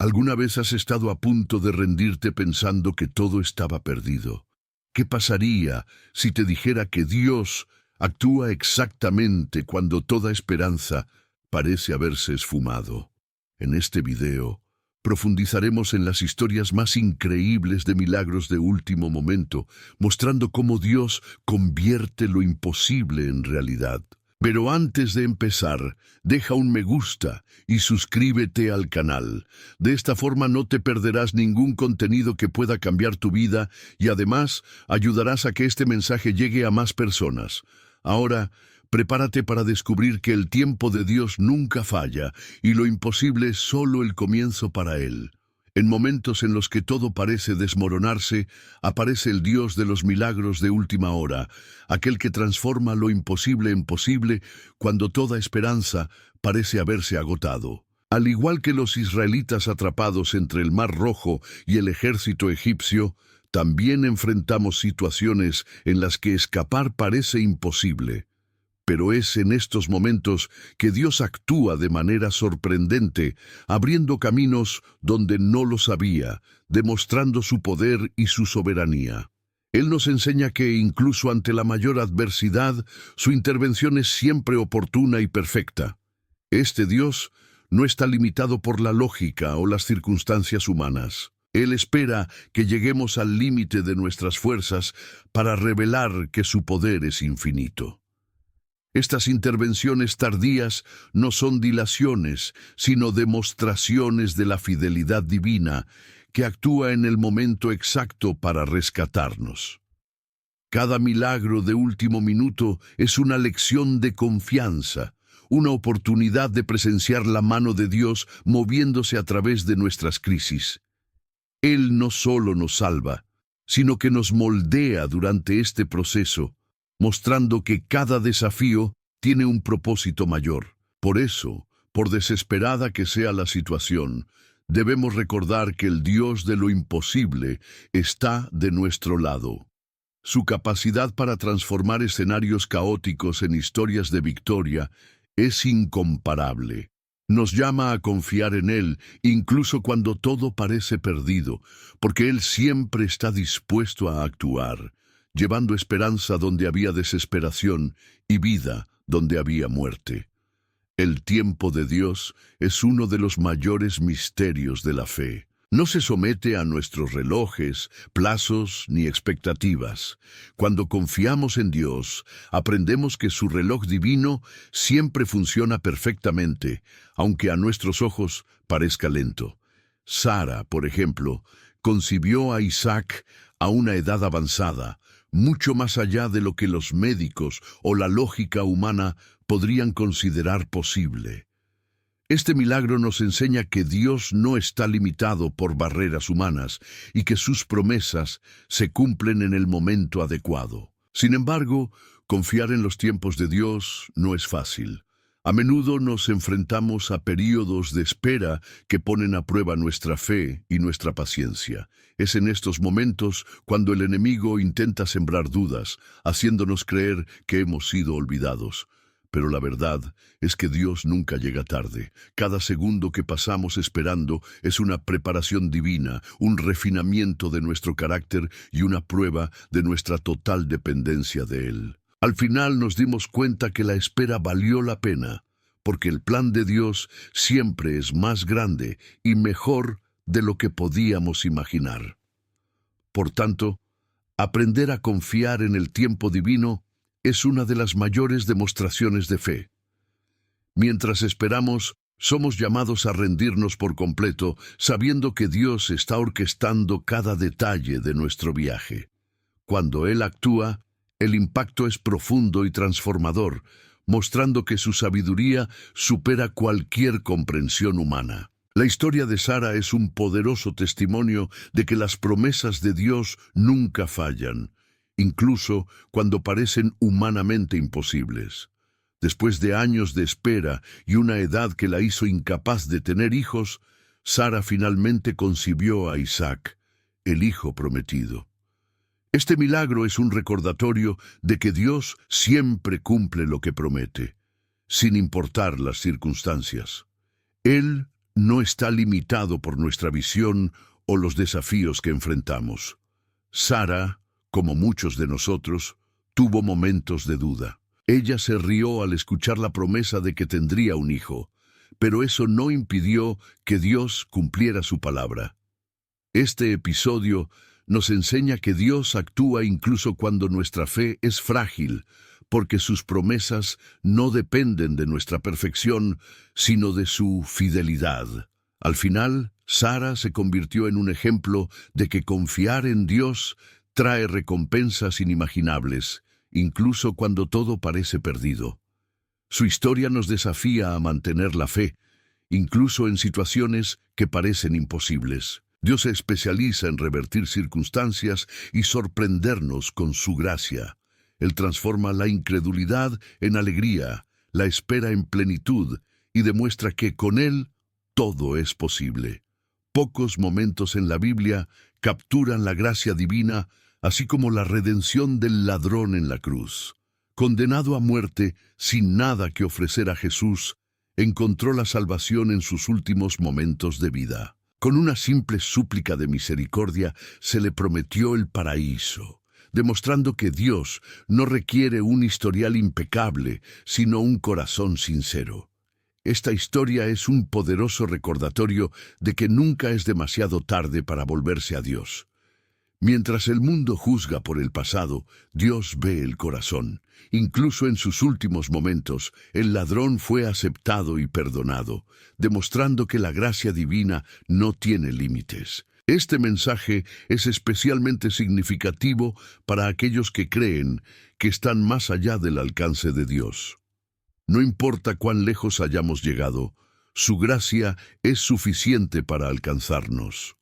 ¿Alguna vez has estado a punto de rendirte pensando que todo estaba perdido? ¿Qué pasaría si te dijera que Dios actúa exactamente cuando toda esperanza parece haberse esfumado? En este video, profundizaremos en las historias más increíbles de milagros de último momento, mostrando cómo Dios convierte lo imposible en realidad. Pero antes de empezar, deja un me gusta y suscríbete al canal. De esta forma no te perderás ningún contenido que pueda cambiar tu vida y además ayudarás a que este mensaje llegue a más personas. Ahora, prepárate para descubrir que el tiempo de Dios nunca falla y lo imposible es solo el comienzo para Él. En momentos en los que todo parece desmoronarse, aparece el Dios de los milagros de última hora, aquel que transforma lo imposible en posible cuando toda esperanza parece haberse agotado. Al igual que los israelitas atrapados entre el Mar Rojo y el ejército egipcio, también enfrentamos situaciones en las que escapar parece imposible. Pero es en estos momentos que Dios actúa de manera sorprendente, abriendo caminos donde no los había, demostrando su poder y su soberanía. Él nos enseña que, incluso ante la mayor adversidad, su intervención es siempre oportuna y perfecta. Este Dios no está limitado por la lógica o las circunstancias humanas. Él espera que lleguemos al límite de nuestras fuerzas para revelar que su poder es infinito. Estas intervenciones tardías no son dilaciones, sino demostraciones de la fidelidad divina que actúa en el momento exacto para rescatarnos. Cada milagro de último minuto es una lección de confianza, una oportunidad de presenciar la mano de Dios moviéndose a través de nuestras crisis. Él no solo nos salva, sino que nos moldea durante este proceso, mostrando que cada desafío tiene un propósito mayor. Por eso, por desesperada que sea la situación, debemos recordar que el Dios de lo imposible está de nuestro lado. Su capacidad para transformar escenarios caóticos en historias de victoria es incomparable. Nos llama a confiar en Él, incluso cuando todo parece perdido, porque Él siempre está dispuesto a actuar, llevando esperanza donde había desesperación y vida donde había muerte. El tiempo de Dios es uno de los mayores misterios de la fe. No se somete a nuestros relojes, plazos ni expectativas. Cuando confiamos en Dios, aprendemos que su reloj divino siempre funciona perfectamente, aunque a nuestros ojos parezca lento. Sara, por ejemplo, concibió a Isaac a una edad avanzada, mucho más allá de lo que los médicos o la lógica humana podrían considerar posible. Este milagro nos enseña que Dios no está limitado por barreras humanas y que sus promesas se cumplen en el momento adecuado. Sin embargo, confiar en los tiempos de Dios no es fácil. A menudo nos enfrentamos a períodos de espera que ponen a prueba nuestra fe y nuestra paciencia. Es en estos momentos cuando el enemigo intenta sembrar dudas, haciéndonos creer que hemos sido olvidados. Pero la verdad es que Dios nunca llega tarde. Cada segundo que pasamos esperando es una preparación divina, un refinamiento de nuestro carácter y una prueba de nuestra total dependencia de Él. Al final nos dimos cuenta que la espera valió la pena, porque el plan de Dios siempre es más grande y mejor de lo que podíamos imaginar. Por tanto, aprender a confiar en el tiempo divino es una de las mayores demostraciones de fe. Mientras esperamos, somos llamados a rendirnos por completo, sabiendo que Dios está orquestando cada detalle de nuestro viaje. Cuando Él actúa, el impacto es profundo y transformador, mostrando que su sabiduría supera cualquier comprensión humana. La historia de Sara es un poderoso testimonio de que las promesas de Dios nunca fallan, incluso cuando parecen humanamente imposibles. Después de años de espera y una edad que la hizo incapaz de tener hijos, Sara finalmente concibió a Isaac, el hijo prometido. Este milagro es un recordatorio de que Dios siempre cumple lo que promete, sin importar las circunstancias. Él no no está limitado por nuestra visión o los desafíos que enfrentamos. Sara, como muchos de nosotros, tuvo momentos de duda. Ella se rió al escuchar la promesa de que tendría un hijo, pero eso no impidió que Dios cumpliera su palabra. Este episodio nos enseña que Dios actúa incluso cuando nuestra fe es frágil, porque sus promesas no dependen de nuestra perfección, sino de su fidelidad. Al final, Sara se convirtió en un ejemplo de que confiar en Dios trae recompensas inimaginables, incluso cuando todo parece perdido. Su historia nos desafía a mantener la fe, incluso en situaciones que parecen imposibles. Dios se especializa en revertir circunstancias y sorprendernos con su gracia. Él transforma la incredulidad en alegría, la espera en plenitud y demuestra que con Él todo es posible. Pocos momentos en la Biblia capturan la gracia divina, así como la redención del ladrón en la cruz. Condenado a muerte, sin nada que ofrecer a Jesús, encontró la salvación en sus últimos momentos de vida. Con una simple súplica de misericordia se le prometió el paraíso, demostrando que Dios no requiere un historial impecable, sino un corazón sincero. Esta historia es un poderoso recordatorio de que nunca es demasiado tarde para volverse a Dios. Mientras el mundo juzga por el pasado, Dios ve el corazón. Incluso en sus últimos momentos, el ladrón fue aceptado y perdonado, demostrando que la gracia divina no tiene límites. Este mensaje es especialmente significativo para aquellos que creen que están más allá del alcance de Dios. No importa cuán lejos hayamos llegado, su gracia es suficiente para alcanzarnos.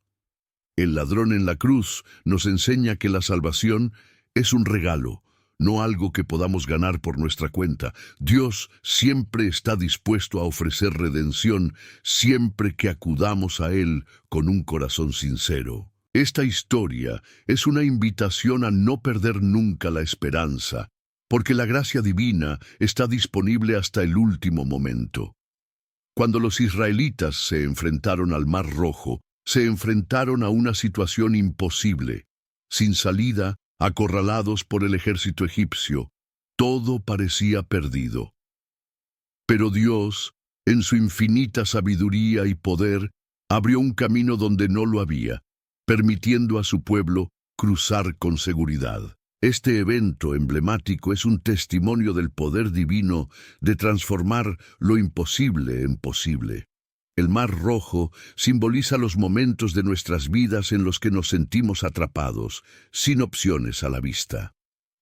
El ladrón en la cruz nos enseña que la salvación es un regalo, no algo que podamos ganar por nuestra cuenta. Dios siempre está dispuesto a ofrecer redención siempre que acudamos a Él con un corazón sincero. Esta historia es una invitación a no perder nunca la esperanza, porque la gracia divina está disponible hasta el último momento. Cuando los israelitas se enfrentaron al Mar Rojo, se enfrentaron a una situación imposible, sin salida, acorralados por el ejército egipcio. Todo parecía perdido. Pero Dios, en su infinita sabiduría y poder, abrió un camino donde no lo había, permitiendo a su pueblo cruzar con seguridad. Este evento emblemático es un testimonio del poder divino de transformar lo imposible en posible. El Mar Rojo simboliza los momentos de nuestras vidas en los que nos sentimos atrapados, sin opciones a la vista.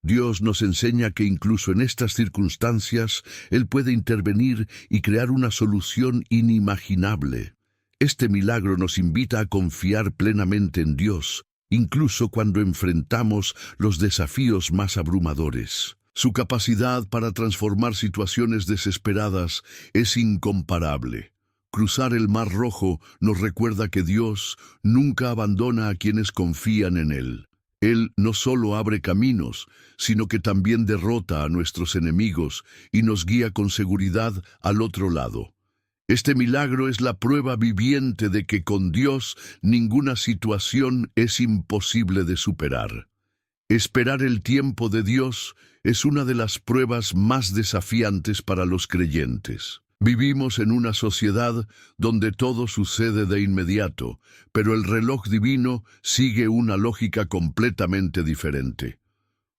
Dios nos enseña que incluso en estas circunstancias, Él puede intervenir y crear una solución inimaginable. Este milagro nos invita a confiar plenamente en Dios, incluso cuando enfrentamos los desafíos más abrumadores. Su capacidad para transformar situaciones desesperadas es incomparable. Cruzar el Mar Rojo nos recuerda que Dios nunca abandona a quienes confían en Él. Él no solo abre caminos, sino que también derrota a nuestros enemigos y nos guía con seguridad al otro lado. Este milagro es la prueba viviente de que con Dios ninguna situación es imposible de superar. Esperar el tiempo de Dios es una de las pruebas más desafiantes para los creyentes. Vivimos en una sociedad donde todo sucede de inmediato, pero el reloj divino sigue una lógica completamente diferente.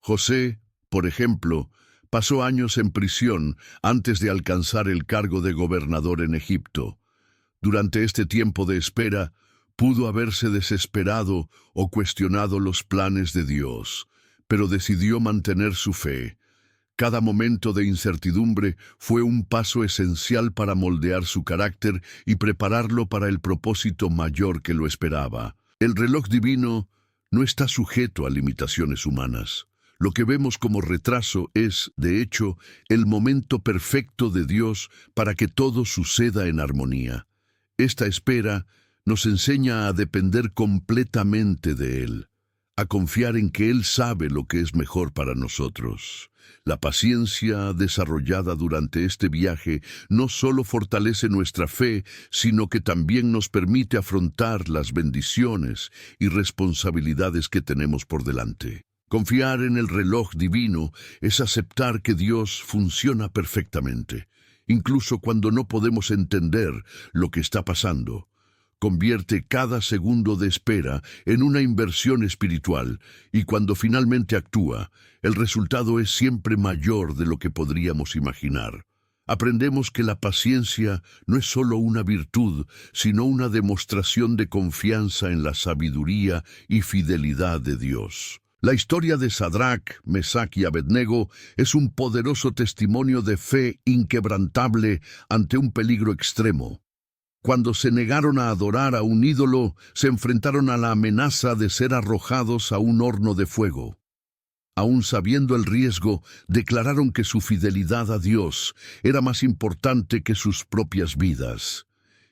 José, por ejemplo, pasó años en prisión antes de alcanzar el cargo de gobernador en Egipto. Durante este tiempo de espera, pudo haberse desesperado o cuestionado los planes de Dios, pero decidió mantener su fe. Cada momento de incertidumbre fue un paso esencial para moldear su carácter y prepararlo para el propósito mayor que lo esperaba. El reloj divino no está sujeto a limitaciones humanas. Lo que vemos como retraso es, de hecho, el momento perfecto de Dios para que todo suceda en armonía. Esta espera nos enseña a depender completamente de Él. a confiar en que Él sabe lo que es mejor para nosotros. La paciencia desarrollada durante este viaje no solo fortalece nuestra fe, sino que también nos permite afrontar las bendiciones y responsabilidades que tenemos por delante. Confiar en el reloj divino es aceptar que Dios funciona perfectamente, incluso cuando no podemos entender lo que está pasando. Convierte cada segundo de espera en una inversión espiritual y cuando finalmente actúa, el resultado es siempre mayor de lo que podríamos imaginar. Aprendemos que la paciencia no es solo una virtud, sino una demostración de confianza en la sabiduría y fidelidad de Dios. La historia de Sadrach, Mesach y Abednego es un poderoso testimonio de fe inquebrantable ante un peligro extremo. Cuando se negaron a adorar a un ídolo, se enfrentaron a la amenaza de ser arrojados a un horno de fuego. Aún sabiendo el riesgo, declararon que su fidelidad a Dios era más importante que sus propias vidas.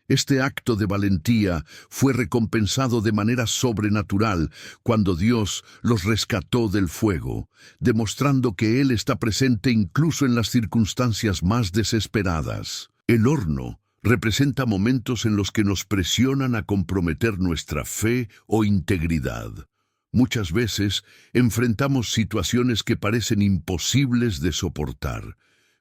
Este acto de valentía fue recompensado de manera sobrenatural cuando Dios los rescató del fuego, demostrando que Él está presente incluso en las circunstancias más desesperadas. El horno representa momentos en los que nos presionan a comprometer nuestra fe o integridad. Muchas veces enfrentamos situaciones que parecen imposibles de soportar,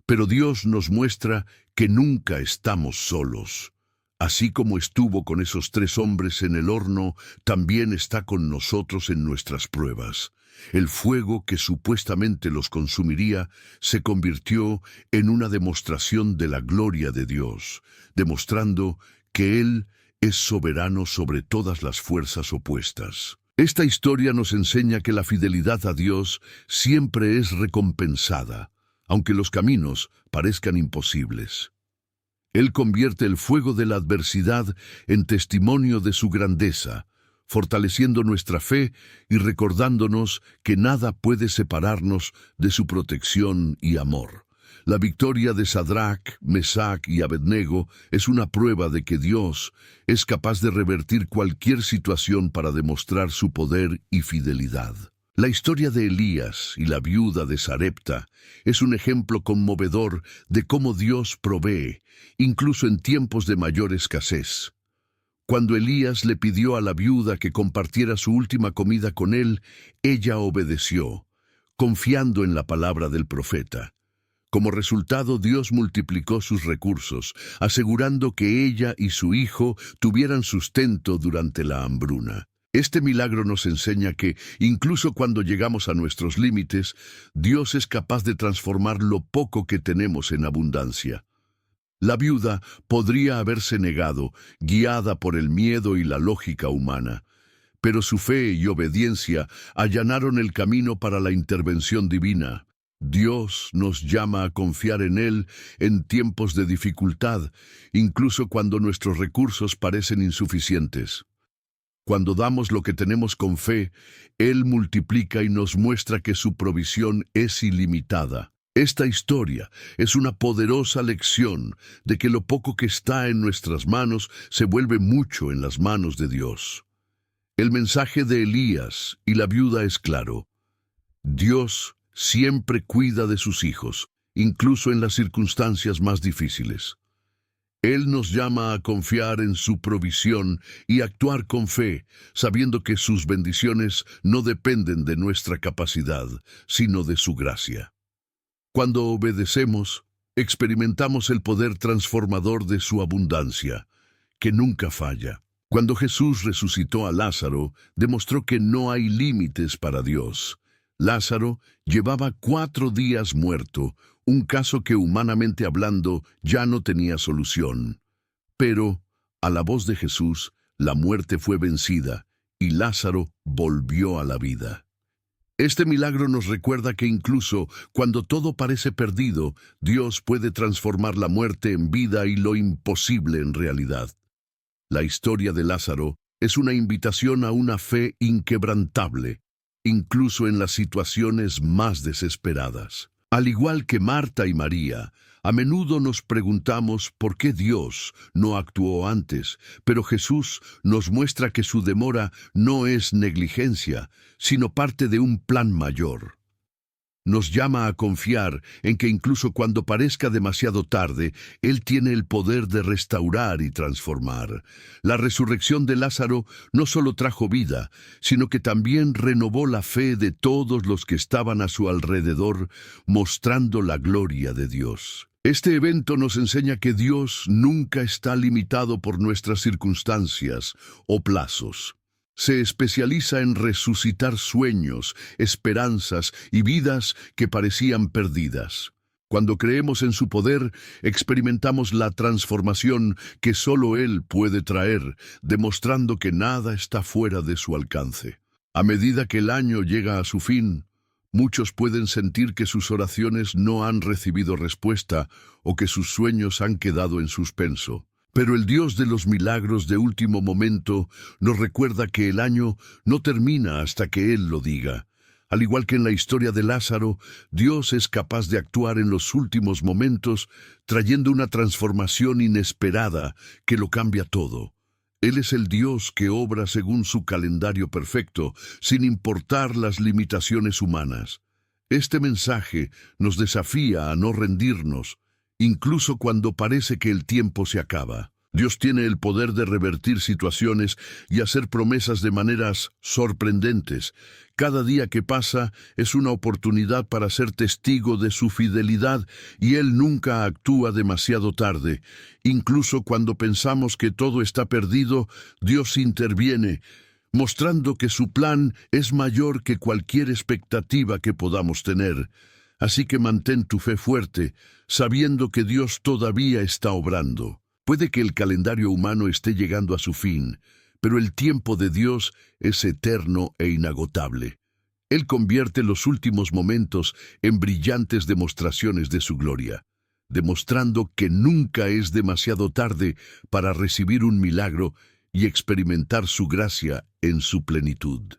pero Dios nos muestra que nunca estamos solos. Así como estuvo con esos 3 hombres en el horno, también está con nosotros en nuestras pruebas. El fuego que supuestamente los consumiría se convirtió en una demostración de la gloria de Dios, demostrando que Él es soberano sobre todas las fuerzas opuestas. Esta historia nos enseña que la fidelidad a Dios siempre es recompensada, aunque los caminos parezcan imposibles. Él convierte el fuego de la adversidad en testimonio de su grandeza, fortaleciendo nuestra fe y recordándonos que nada puede separarnos de su protección y amor. La victoria de Sadrach, Mesach y Abednego es una prueba de que Dios es capaz de revertir cualquier situación para demostrar su poder y fidelidad. La historia de Elías y la viuda de Sarepta es un ejemplo conmovedor de cómo Dios provee, incluso en tiempos de mayor escasez. Cuando Elías le pidió a la viuda que compartiera su última comida con él, ella obedeció, confiando en la palabra del profeta. Como resultado, Dios multiplicó sus recursos, asegurando que ella y su hijo tuvieran sustento durante la hambruna. Este milagro nos enseña que, incluso cuando llegamos a nuestros límites, Dios es capaz de transformar lo poco que tenemos en abundancia. La viuda podría haberse negado, guiada por el miedo y la lógica humana, pero su fe y obediencia allanaron el camino para la intervención divina. Dios nos llama a confiar en Él en tiempos de dificultad, incluso cuando nuestros recursos parecen insuficientes. Cuando damos lo que tenemos con fe, Él multiplica y nos muestra que su provisión es ilimitada. Esta historia es una poderosa lección de que lo poco que está en nuestras manos se vuelve mucho en las manos de Dios. El mensaje de Elías y la viuda es claro. Dios siempre cuida de sus hijos, incluso en las circunstancias más difíciles. Él nos llama a confiar en su provisión y actuar con fe, sabiendo que sus bendiciones no dependen de nuestra capacidad, sino de su gracia. Cuando obedecemos, experimentamos el poder transformador de su abundancia, que nunca falla. Cuando Jesús resucitó a Lázaro, demostró que no hay límites para Dios. Lázaro llevaba 4 días muerto, un caso que humanamente hablando ya no tenía solución. Pero, a la voz de Jesús, la muerte fue vencida y Lázaro volvió a la vida. Este milagro nos recuerda que incluso cuando todo parece perdido, Dios puede transformar la muerte en vida y lo imposible en realidad. La historia de Lázaro es una invitación a una fe inquebrantable, incluso en las situaciones más desesperadas. Al igual que Marta y María, a menudo nos preguntamos por qué Dios no actuó antes, pero Jesús nos muestra que su demora no es negligencia, sino parte de un plan mayor. Nos llama a confiar en que incluso cuando parezca demasiado tarde, Él tiene el poder de restaurar y transformar. La resurrección de Lázaro no solo trajo vida, sino que también renovó la fe de todos los que estaban a su alrededor, mostrando la gloria de Dios. Este evento nos enseña que Dios nunca está limitado por nuestras circunstancias o plazos. Se especializa en resucitar sueños, esperanzas y vidas que parecían perdidas. Cuando creemos en su poder, experimentamos la transformación que solo Él puede traer, demostrando que nada está fuera de su alcance. A medida que el año llega a su fin, muchos pueden sentir que sus oraciones no han recibido respuesta o que sus sueños han quedado en suspenso. Pero el Dios de los milagros de último momento nos recuerda que el año no termina hasta que Él lo diga. Al igual que en la historia de Lázaro, Dios es capaz de actuar en los últimos momentos, trayendo una transformación inesperada que lo cambia todo. Él es el Dios que obra según su calendario perfecto, sin importar las limitaciones humanas. Este mensaje nos desafía a no rendirnos, incluso cuando parece que el tiempo se acaba. Dios tiene el poder de revertir situaciones y hacer promesas de maneras sorprendentes. Cada día que pasa es una oportunidad para ser testigo de su fidelidad y Él nunca actúa demasiado tarde. Incluso cuando pensamos que todo está perdido, Dios interviene, mostrando que su plan es mayor que cualquier expectativa que podamos tener. Así que mantén tu fe fuerte, sabiendo que Dios todavía está obrando. Puede que el calendario humano esté llegando a su fin, pero el tiempo de Dios es eterno e inagotable. Él convierte los últimos momentos en brillantes demostraciones de su gloria, demostrando que nunca es demasiado tarde para recibir un milagro y experimentar su gracia en su plenitud.